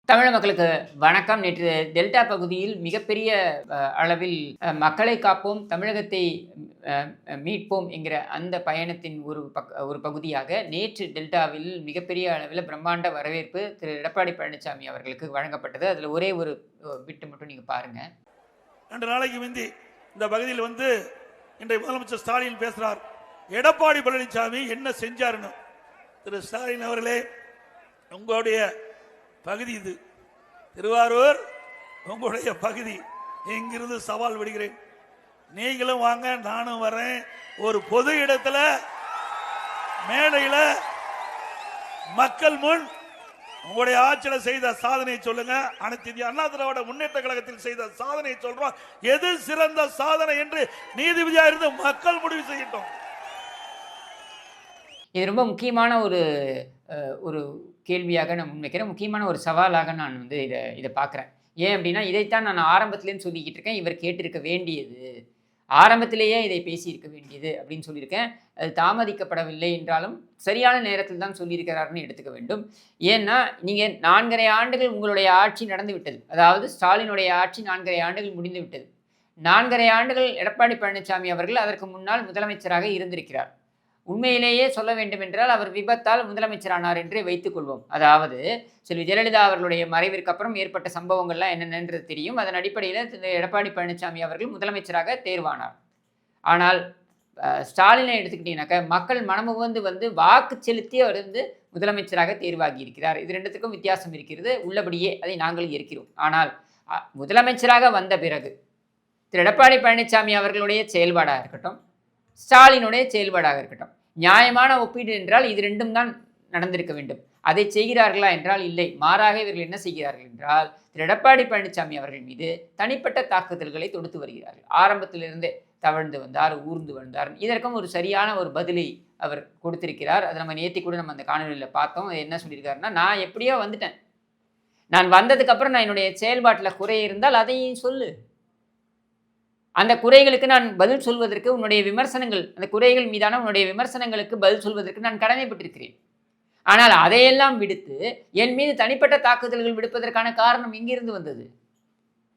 தமிழ் மக்களுக்கு வணக்கம். நேற்று டெல்டா பகுதியில் மிகப்பெரிய அளவில் மக்களை காப்போம், தமிழகத்தை மீட்போம் என்கிற அந்த பயணத்தின் ஒரு பகுதியாக நேற்று டெல்டாவில் மிகப்பெரிய அளவில் பிரம்மாண்ட வரவேற்பு திரு எடப்பாடி பழனிசாமி அவர்களுக்கு வழங்கப்பட்டது. அதில் ஒரே ஒரு பிட்டு மட்டும் நீங்கள் பாருங்கள். 2 நாளைக்கு முந்தி இந்த பகுதியில் வந்து இன்றைய முதலமைச்சர் ஸ்டாலின் பேசுகிறார். எடப்பாடி பழனிசாமி என்ன செஞ்சாருன்னு. திரு ஸ்டாலின் அவர்களே, உங்களுடைய பகுதி இது, திருவாரூர் உங்களுடைய பகுதி. இங்கிருந்து சவால் விடுகிறேன், நீங்களும் வாங்க, நானும் வரேன். ஒரு பொது இடத்துல மேடையில் மக்கள் முன் உங்களுடைய ஆட்சியில் செய்த சாதனை சொல்லுங்க. அனைத்து இந்திய அண்ணா திராவிட முன்னேற்ற கழகத்தில் செய்த சாதனை சொல்றோம். எது சிறந்த சாதனை என்று நீதிபதியாக இருந்து மக்கள் முடிவு செய்யட்டும். இது ரொம்ப முக்கியமான ஒரு கேள்வியாக நான் முன்வைக்கிறேன். முக்கியமான ஒரு சவாலாக நான் வந்து இதை பார்க்குறேன். ஏன் அப்படின்னா, இதைத்தான் நான் ஆரம்பத்திலேருந்து சொல்லிக்கிட்டு இருக்கேன். இவர் கேட்டிருக்க வேண்டியது, ஆரம்பத்திலேயே இதை பேசியிருக்க வேண்டியது அப்படின்னு சொல்லியிருக்கேன். அது தாமதிக்கப்படவில்லை என்றாலும் சரியான நேரத்தில் தான் சொல்லியிருக்கிறாருன்னு எடுத்துக்க வேண்டும். ஏன்னா, நீங்கள் 4.5 ஆண்டுகள் உங்களுடைய ஆட்சி நடந்து விட்டது. அதாவது ஸ்டாலினுடைய ஆட்சி 4.5 ஆண்டுகள் முடிந்து விட்டது. 4.5 ஆண்டுகள் எடப்பாடி பழனிசாமி அவர்கள் அதற்கு முன்னால் முதலமைச்சராக இருந்திருக்கிறார். உண்மையிலேயே சொல்ல வேண்டும் என்றால் அவர் விபத்தால் முதலமைச்சரானார் என்றே வைத்துக் கொள்வோம். அதாவது செல்வி ஜெயலலிதா அவர்களுடைய மறைவிற்கு அப்புறம் ஏற்பட்ட சம்பவங்கள்லாம் என்னென்னன்றது தெரியும். அதன் அடிப்படையில் எடப்பாடி பழனிசாமி அவர்கள் முதலமைச்சராக தேர்வானார். ஆனால் ஸ்டாலினை எடுத்துக்கிட்டீங்கன்னாக்க மக்கள் மனமுவந்து வந்து வாக்கு செலுத்தி அவர் வந்து முதலமைச்சராக தேர்வாகி இருக்கிறார். இது ரெண்டுத்துக்கும் வித்தியாசம் இருக்கிறது. உள்ளபடியே அதை நாங்கள் இருக்கிறோம். ஆனால் முதலமைச்சராக வந்த பிறகு திரு எடப்பாடி பழனிசாமி அவர்களுடைய செயல்பாடாக இருக்கட்டும், ஸ்டாலினுடைய செயல்பாடாக இருக்கட்டும், நியாயமான ஒப்பீடு என்றால் இது ரெண்டும் தான் நடந்திருக்க வேண்டும். அதை செய்கிறார்களா என்றால் இல்லை. மாறாக இவர்கள் என்ன செய்கிறார்கள் என்றால், திரு எடப்பாடி பழனிசாமி அவர்கள் மீது தனிப்பட்ட தாக்குதல்களை தொடுத்து வருகிறார்கள். ஆரம்பத்திலிருந்தே தவழ்ந்து வந்தார், ஊர்ந்து வந்தார். இதற்கும் ஒரு சரியான ஒரு பதிலை அவர் கொடுத்திருக்கிறார். அதை நம்ம நேற்று கூட நம்ம அந்த காணொலியில் பார்த்தோம். என்ன சொல்லியிருக்காருன்னா, நான் எப்படியோ வந்துட்டேன், நான் வந்ததுக்கப்புறம் நான் என்னுடைய செயல்பாட்டில் குறை இருந்தால் அதையும் சொல்லு, அந்த குறைகளுக்கு நான் பதில் சொல்வதற்கு உன்னுடைய விமர்சனங்கள், அந்த குறைகள் மீதான உன்னுடைய விமர்சனங்களுக்கு பதில் சொல்வதற்கு நான் கடமைப்பட்டிருக்கிறேன். ஆனால் அதையெல்லாம் விடுத்து என் மீது தனிப்பட்ட தாக்குதல்கள் விடுப்பதற்கான காரணம் எங்கிருந்து வந்தது?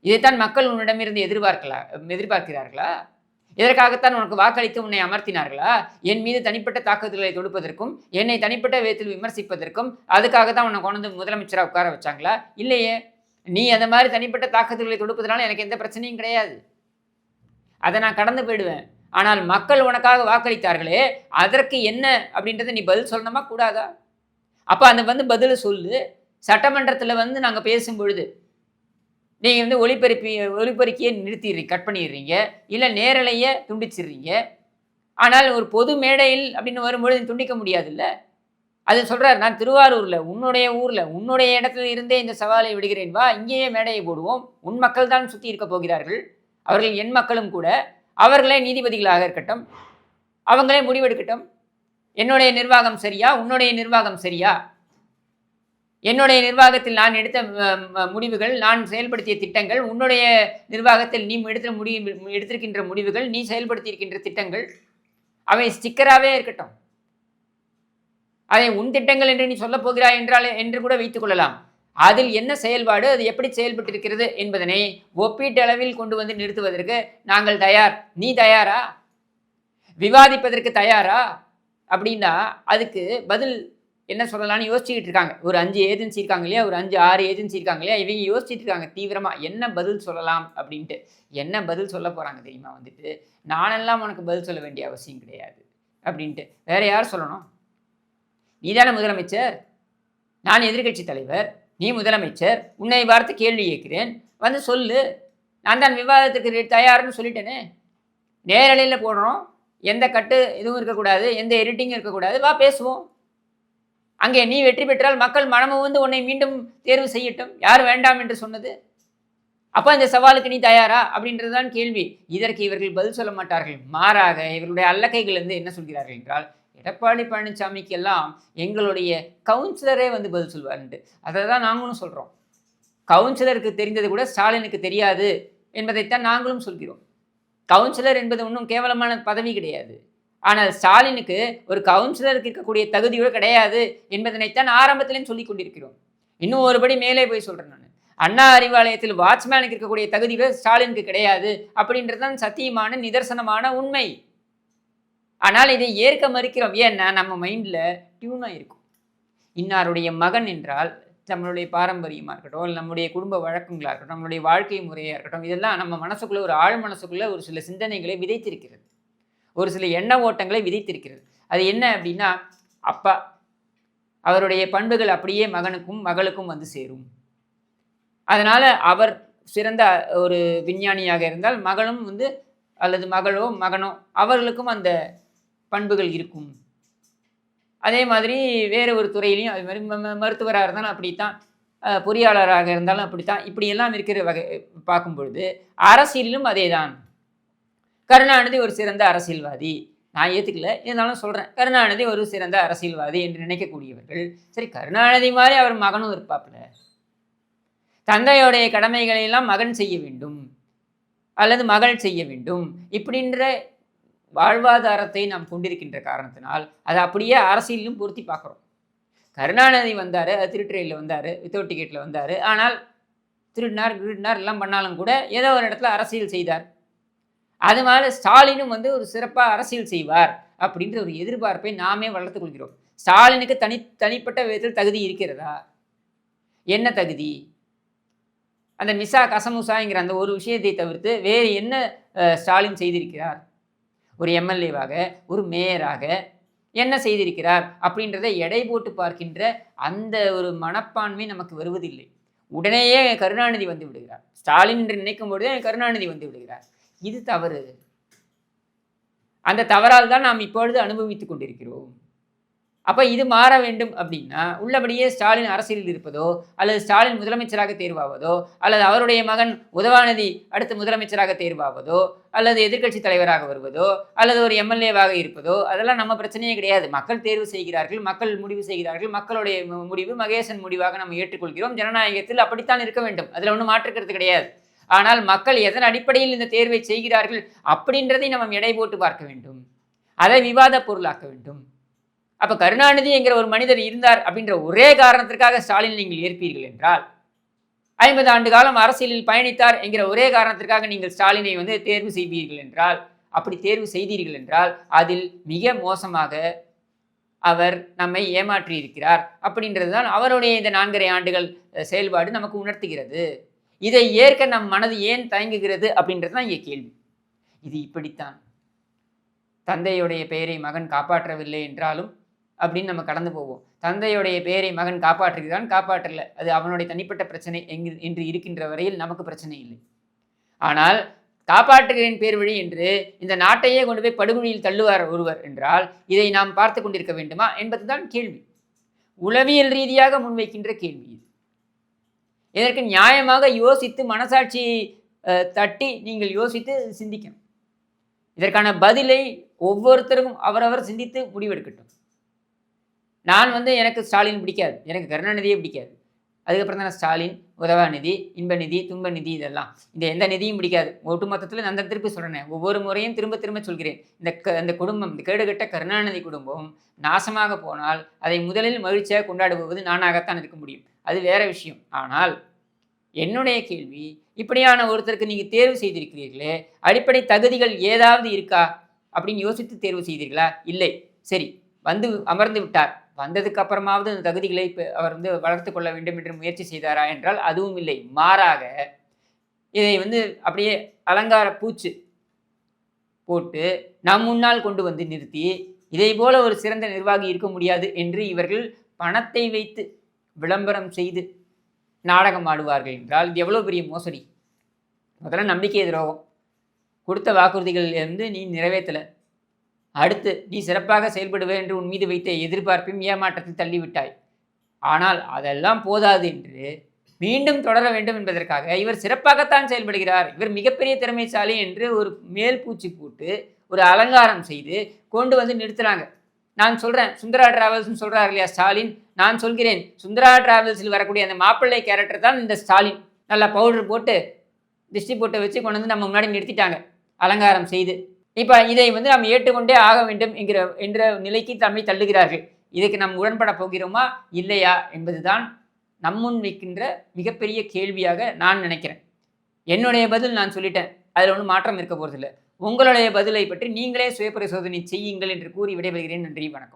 இதைத்தான் மக்கள் உன்னிடமிருந்து எதிர்பார்க்கிறார்களா? இதற்காகத்தான் உனக்கு வாக்களித்து உன்னை அமர்த்தினார்களா? என் மீது தனிப்பட்ட தாக்குதல்களை தொடுப்பதற்கும், என்னை தனிப்பட்ட விதத்தில் விமர்சிப்பதற்கும் அதுக்காகத்தான் உன்னை கொண்டு முதலமைச்சராக உட்கார வச்சாங்களா? இல்லையே. நீ அந்த மாதிரி தனிப்பட்ட தாக்குதல்களை தொடுப்பதனால எனக்கு எந்த பிரச்சனையும் கிடையாது, அதை நான் கடந்து போயிடுவேன். ஆனால் மக்கள் உனக்காக வாக்களித்தார்களே, அதற்கு என்ன அப்படின்றத நீ பதில் சொல்லணுமா கூடாதா? அப்போ அந்த வந்து பதில் சொல்லு. சட்டமன்றத்தில் வந்து நாங்கள் பேசும் பொழுது நீங்கள் வந்து ஒளிபெருக்கியை நிறுத்திடுறீங்க, கட் பண்ணிடுறீங்க, இல்லை நேரலையை துண்டிச்சிடுறீங்க. ஆனால் ஒரு பொது மேடையில் அப்படின்னு வரும்பொழுது துண்டிக்க முடியாதுல்ல. அது சொல்கிறார், நான் திருவாரூரில் உன்னுடைய ஊரில் உன்னுடைய இடத்துல இருந்தே இந்த சவாலை விடுகிறேன், வா இங்கேயே மேடையை போடுவோம். உன் மக்கள் தான் சுற்றி இருக்க போகிறார்கள், அவர்கள் என் மக்களும் கூட. அவர்களே நீதிபதிகளாக இருக்கட்டும், அவங்களே முடிவெடுக்கட்டும். என்னுடைய நிர்வாகம் சரியா, உன்னுடைய நிர்வாகம் சரியா? என்னுடைய நிர்வாகத்தில் நான் எடுத்த முடிவுகள், நான் செயல்படுத்திய திட்டங்கள், உன்னுடைய நிர்வாகத்தில் நீ எடுத்திருக்கின்ற முடிவுகள், நீ செயல்படுத்தியிருக்கின்ற திட்டங்கள், அவை ஸ்டிக்கராகவே இருக்கட்டும். அதை உன் திட்டங்கள் என்று நீ சொல்லப் போகிறாய் என்று கூட வைத்துக் கொள்ளலாம். அதில் என்ன செயல்பாடு, அது எப்படி செயல்பட்டிருக்கிறது என்பதனை ஒப்பீட்டளவில் கொண்டு வந்து நிறுத்துவதற்கு நாங்கள் தயார். நீ தயாரா? விவாதிப்பதற்கு தயாரா? அப்படின்னா அதுக்கு பதில் என்ன சொல்லலாம்னு யோசிச்சுக்கிட்டு இருக்காங்க. ஒரு 5 ஏஜென்சி இருக்காங்க இல்லையா, ஒரு 5-6 ஏஜென்சி இருக்காங்க இல்லையா, இவங்க யோசிச்சுட்டு இருக்காங்க தீவிரமாக என்ன பதில் சொல்லலாம் அப்படின்ட்டு. என்ன பதில் சொல்ல போகிறாங்க தெரியுமா? வந்துட்டு நானெல்லாம் உனக்கு பதில் சொல்ல வேண்டிய அவசியம் கிடையாது அப்படின்ட்டு. வேற யார் சொல்லணும்? நீ தானே முதலமைச்சர், நான் எதிர்கட்சி தலைவர், நீ முதலமைச்சர், உன்னை பார்த்து கேள்வி கேட்கிறேன், வந்து சொல்லு. நான் தான் விவாதத்துக்கு தயார்னு சொல்லிட்டேனே. நேரலையில் போடுறோம், எந்த கட்டு இதுவும் இருக்கக்கூடாது, எந்த எடிட்டிங்கும் இருக்கக்கூடாது, வா பேசுவோம். அங்கே நீ வெற்றி பெற்றால் மக்கள் மனமும் வந்து உன்னை மீண்டும் தேர்வு செய்யட்டும். யார் வேண்டாம் என்று சொன்னது? அப்போ இந்த சவாலுக்கு நீ தயாரா அப்படின்றது தான் கேள்வி. இதற்கு இவர்கள் பதில் சொல்ல மாட்டார்கள். மாறாக இவர்களுடைய அல்லக்கைகள் வந்து என்ன சொல்கிறார்கள் என்றால், எடப்பாடி பழனிசாமிக்கு எல்லாம் எங்களுடைய கவுன்சிலரே வந்து பதில் சொல்வார்ன்ட்டு. அதை தான் நாங்களும் சொல்கிறோம். கவுன்சிலருக்கு தெரிந்தது கூட ஸ்டாலினுக்கு தெரியாது என்பதைத்தான் நாங்களும் சொல்கிறோம். கவுன்சிலர் என்பது ஒன்றும் கேவலமான பதவி கிடையாது. ஆனால் ஸ்டாலினுக்கு ஒரு கவுன்சிலருக்கு இருக்கக்கூடிய தகுதியோடு கிடையாது என்பதனைத்தான் ஆரம்பத்திலேயும் சொல்லிக் கொண்டிருக்கிறோம். இன்னும் ஒருபடி மேலே போய் சொல்கிறேன் நான். அண்ணா அறிவாலயத்தில் வாட்ச்மேனுக்கு இருக்கக்கூடிய தகுதிகள் ஸ்டாலினுக்கு கிடையாது அப்படின்றது தான் சத்தியமான நிதர்சனமான உண்மை. ஆனால் இதை ஏற்க மறுக்கிறோம். ஏன்னா நம்ம மைண்டில் டியூனாக இருக்கும். இன்னாருடைய மகன் என்றால் நம்மளுடைய பாரம்பரியமாக இருக்கட்டும், இல்லை நம்முடைய குடும்ப வழக்கங்களாக இருக்கட்டும், நம்மளுடைய வாழ்க்கை முறையாக இருக்கட்டும், இதெல்லாம் நம்ம மனசுக்குள்ளே ஒரு ஆழ் மனசுக்குள்ளே ஒரு சில சிந்தனைகளை விதைத்திருக்கிறது, ஒரு சில எண்ண ஓட்டங்களை விதைத்திருக்கிறது. அது என்ன அப்படின்னா, அப்பா அவருடைய பண்புகள் அப்படியே மகனுக்கும் மகளுக்கும் வந்து சேரும். அதனால் அவர் சிறந்த ஒரு விஞ்ஞானியாக இருந்தால் மகளும் வந்து அல்லது மகளோ மகனோ அவர்களுக்கும் அந்த பண்புகள் இருக்கும். அதே மாதிரி வேறு ஒரு துறையிலையும் அது மாதிரி மருத்துவராக இருந்தாலும் அப்படித்தான், பொறியாளராக இருந்தாலும் அப்படித்தான். இப்படியெல்லாம் இருக்கிற வகை பார்க்கும் பொழுது அரசியலிலும் அதே தான். கருணாநிதி ஒரு சிறந்த அரசியல்வாதி, நான் ஏற்றுக்கல, இருந்தாலும் சொல்கிறேன். கருணாநிதி ஒரு சிறந்த அரசியல்வாதி என்று நினைக்கக்கூடியவர்கள், சரி கருணாநிதி மாதிரி அவர் மகனும் இருப்பாப்புல, தந்தையோடைய கடமைகளை எல்லாம் மகன் செய்ய வேண்டும் அல்லது மகள் செய்ய வேண்டும் இப்படின்ற வாழ்வாதாரத்தை நாம் கொண்டிருக்கின்ற காரணத்தினால் அதை அப்படியே அரசியலிலும் பொருத்தி பார்க்குறோம். கருணாநிதி வந்தார், திருட்டுறையில் வந்தார், வித்தவுட் டிக்கெட்டில் வந்தார், ஆனால் திருடினார் எல்லாம் பண்ணாலும் கூட ஏதோ ஒரு இடத்துல அரசியல் செய்தார். அது மாதிரி ஸ்டாலினும் வந்து ஒரு சிறப்பாக அரசியல் செய்வார் அப்படின்ற ஒரு எதிர்பார்ப்பை நாமே வளர்த்துக் கொள்கிறோம். ஸ்டாலினுக்கு தனிப்பட்ட விதத்தில் தகுதி இருக்கிறதா? என்ன தகுதி? அந்த மிசா கசமுசாங்கிற அந்த ஒரு விஷயத்தை தவிர்த்து வேறு என்ன ஸ்டாலின் செய்திருக்கிறார்? ஒரு எம்எல்ஏவாக, ஒரு மேயராக என்ன செய்திருக்கிறார் அப்படின்றதை எடை போட்டு பார்க்கின்ற அந்த ஒரு மனப்பான்மை நமக்கு வருவதில்லை. உடனேயே கருணாநிதி வந்து விடுகிறார். ஸ்டாலின் என்று நினைக்கும் பொழுதே கருணாநிதி வந்து விடுகிறார். இது தவறு. அந்த தவறால் தான் நாம் இப்பொழுது அனுபவித்துக் கொண்டிருக்கிறோம். அப்போ இது மாற வேண்டும் அப்படின்னா உள்ளபடியே ஸ்டாலின் அரசியலில் இருப்பதோ அல்லது ஸ்டாலின் முதலமைச்சராக தேர்வாவதோ அல்லது அவருடைய மகன் உதவாநிதி அடுத்த முதலமைச்சராக தேர்வாவதோ அல்லது எதிர்க்கட்சி தலைவராக வருவதோ அல்லது ஒரு எம்எல்ஏவாக இருப்பதோ அதெல்லாம் நம்ம பிரச்சனையே கிடையாது. மக்கள் தேர்வு செய்கிறார்கள், மக்கள் முடிவு செய்கிறார்கள். மக்களுடைய முடிவு மகேசன் முடிவாக நம்ம ஏற்றுக்கொள்கிறோம். ஜனநாயகத்தில் அப்படித்தான் இருக்க வேண்டும், அதில் ஒன்றும் மாற்றுக்கிறது கிடையாது. ஆனால் மக்கள் எதன் அடிப்படையில் இந்த தேர்வை செய்கிறார்கள் அப்படின்றதை நம்ம எடை போட்டு பார்க்க வேண்டும், அதை விவாத பொருளாக்க வேண்டும். அப்போ கருணாநிதி என்கிற ஒரு மனிதர் இருந்தார் அப்படின்ற ஒரே காரணத்திற்காக ஸ்டாலின் நீங்கள் ஏற்பீர்கள் என்றால், 50 ஆண்டு காலம் அரசியலில் பயணித்தார் என்கிற ஒரே காரணத்திற்காக நீங்கள் ஸ்டாலினை வந்து தேர்வு செய்வீர்கள் என்றால், அப்படி தேர்வு செய்தீர்கள் என்றால் அதில் மிக மோசமாக அவர் நம்மை ஏமாற்றி இருக்கிறார் அப்படின்றது தான் அவருடைய இந்த 4.5 ஆண்டுகள் செயல்பாடு நமக்கு உணர்த்துகிறது. இதை ஏற்க நம் மனது ஏன் தயங்குகிறது அப்படின்றது தான் இங்கே கேள்வி. இது இப்படித்தான். தந்தையுடைய பெயரை மகன் காப்பாற்றவில்லை என்றாலும் அப்படின்னு நம்ம கடந்து போவோம். தந்தையுடைய பெயரை மகன் காப்பாற்றுகிறான், காப்பாற்றல, அது அவனுடைய தனிப்பட்ட பிரச்சனை என்று இருக்கின்ற வரையில் நமக்கு பிரச்சனை இல்லை. ஆனால் காப்பாற்றுகிறேன் பேர் வழி என்று இந்த நாட்டையே கொண்டு போய் படுகொலியில் தள்ளுவார் ஒருவர் என்றால் இதை நாம் பார்த்து கொண்டிருக்க வேண்டுமா என்பதுதான் கேள்வி. உளவியல் ரீதியாக முன்வைக்கின்ற கேள்வி இது. இதற்கு நியாயமாக யோசித்து மனசாட்சியை தட்டி நீங்கள் யோசித்து சிந்திக்கணும். இதற்கான பதிலை ஒவ்வொருத்தருக்கும் அவரவர் சிந்தித்து முடிவெடுக்கட்டும். நான் வந்து எனக்கு ஸ்டாலின் பிடிக்காது, எனக்கு கருணாநிதியே பிடிக்காது, அதுக்கப்புறம் தான் ஸ்டாலின், உதவாநிதி, இன்பநிதி, துன்பநிதி, இதெல்லாம் இந்த எந்த நிதியும் பிடிக்காது. ஒட்டுமொத்தத்தில் நான் திருப்பி சொல்கிறேன், ஒவ்வொரு முறையும் திரும்ப திரும்ப சொல்கிறேன், இந்த குடும்பம், இந்த கேடுகட்ட கருணாநிதி குடும்பம் நாசமாக போனால் அதை முதலில் மகிழ்ச்சியாக கொண்டாடுவது நானாகத்தான் இருக்க முடியும், அது வேற விஷயம். ஆனால் என்னுடைய கேள்வி, இப்படியான ஒருத்தருக்கு நீங்கள் தேர்வு செய்திருக்கிறீர்களே, அடிப்படை தகுதிகள் ஏதாவது இருக்கா அப்படின்னு யோசித்து தேர்வு செய்தீர்களா? இல்லை. சரி, வந்து அமர்ந்து விட்டார், வந்ததுக்கு அப்புறமாவது அந்த தகுதிகளை அவர் வந்து வளர்த்து கொள்ள வேண்டும் என்று முயற்சி செய்தாரா என்றால் அதுவும் இல்லை. மாறாக இதை வந்து அப்படியே அலங்கார பூச்சு போட்டு நம் முன்னால் கொண்டு வந்து நிறுத்தி இதை போல ஒரு சிறந்த நிர்வாகி இருக்க முடியாது என்று இவர்கள் பணத்தை வைத்து விளம்பரம் செய்து நாடகம் ஆடுவார்கள் என்றால் இது எவ்வளோ பெரிய மோசடி. முதல்ல நம்பிக்கை துரோகம். கொடுத்த வாக்குறுதிகள் இருந்து நீ நிறைவேற்றலை, அடுத்து நீ சிறப்பாக செயல்படுவே என்று உன் மீது வைத்த எதிர்பார்ப்பையும் ஏமாற்றத்தில் தள்ளிவிட்டாய். ஆனால் அதெல்லாம் போதாது என்று மீண்டும் தொடர வேண்டும் என்பதற்காக இவர் சிறப்பாகத்தான் செயல்படுகிறார், இவர் மிகப்பெரிய திறமைசாலி என்று ஒரு மேல் பூச்சி போட்டு ஒரு அலங்காரம் செய்து கொண்டு வந்து நிறுத்துறாங்க. நான் சொல்கிறேன், சுந்தரா டிராவல்ஸ்னு சொல்கிறார் இல்லையா ஸ்டாலின், நான் சொல்கிறேன் சுந்தரா டிராவல்ஸில் வரக்கூடிய அந்த மாப்பிள்ளை கேரக்டர் தான் இந்த ஸ்டாலின். நல்லா பவுடர் போட்டு திஷ்டி போட்டு வச்சு கொண்டு வந்து நம்ம முன்னாடி நிறுத்திட்டாங்க அலங்காரம் செய்து. இப்போ இதை வந்து நாம் ஏற்றுக்கொண்டே ஆக வேண்டும் என்ற நிலைக்கு நம்மை தள்ளுகிறார்கள். இதுக்கு நாம் உடன்பட போகிறோமா இல்லையா என்பதுதான் நம்முன் வைக்கின்ற மிகப்பெரிய கேள்வியாக நான் நினைக்கிறேன். என்னுடைய பதில் நான் சொல்லிட்டேன். அதில் ஒன்றும் மாற்றம் இருக்க போறதில்ல. உங்களுடைய பதிலை பற்றி நீங்களே சுய பரிசோதனை செய்யுங்கள் என்று கூறி விடைபெறுகிறேன். நன்றி, வணக்கம்.